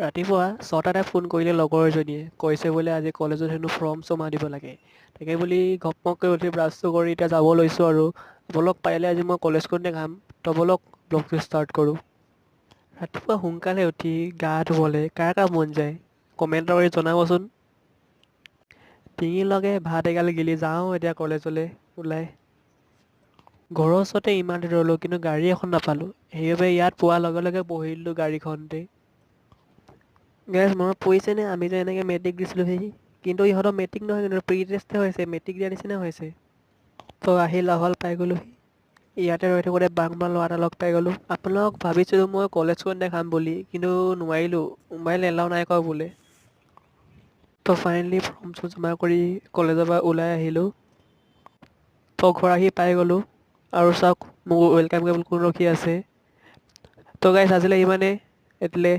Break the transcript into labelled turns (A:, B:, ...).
A: ৰাতিপুৱা 6টাতে ফোন কৰিলে লগৰ এজনীয়ে কৈছে বোলে আজি কলেজত হেনো ফৰ্ম জমা দিব লাগে তাকে বুলি ঘপমককৈ উঠি ব্ৰাছটো কৰি এতিয়া যাব লৈছোঁ আৰু বলক পাৰিলে আজি মই কলেজখনতে খাম তো বলক ব্লগটো ষ্টাৰ্ট কৰোঁ। ৰাতিপুৱা সোনকালে উঠি গা ধুবলৈ কাৰ কাৰ মন যায় কমেণ্ট কৰি জনাবচোন। ডিঙি লগে ভাত এগাল গিলি যাওঁ এতিয়া কলেজলৈ ওলাই। ঘৰৰ ওচৰতে ইমান দূৰ ৰ'লোঁ কিন্তু গাড়ী এখন নাপালোঁ সেইবাবে ইয়াত পোৱাৰ লগে লগে বহি দিলোঁ গাড়ীখনতে। গাইজ মনত পৰিছেনে আমি যে এনেকৈ মেট্ৰিক দিছিলোঁ সেই কিন্তু ইহঁতৰ মেট্ৰিক নহয় কিন্তু প্ৰি টেষ্টহে হৈছে মেট্ৰিক দিয়াৰ নিচিনা হৈছে। তো আহি লাহোৱাল পাই গ'লোহি। ইয়াতে ৰৈ থাকোঁতে বাংমা ল'ৰা এটা লগ পাই গ'লোঁ আপোনালোক ভাবিছিলোঁ মই কলেজখনতে খাম বুলি কিন্তু নোৱাৰিলোঁ মোবাইল এলাও নাই কৰা বোলে। তো ফাইনেলি ফৰ্ম চৰ্ম জমা কৰি কলেজৰ পৰা ওলাই আহিলোঁ। তো ঘৰ আহি পাই গ'লোঁ আৰু চাওক মোক ৱেলকাম কৰিবলৈ কোন ৰখি আছে। তো গাইজ আজিলৈ ইমানেই এটিলে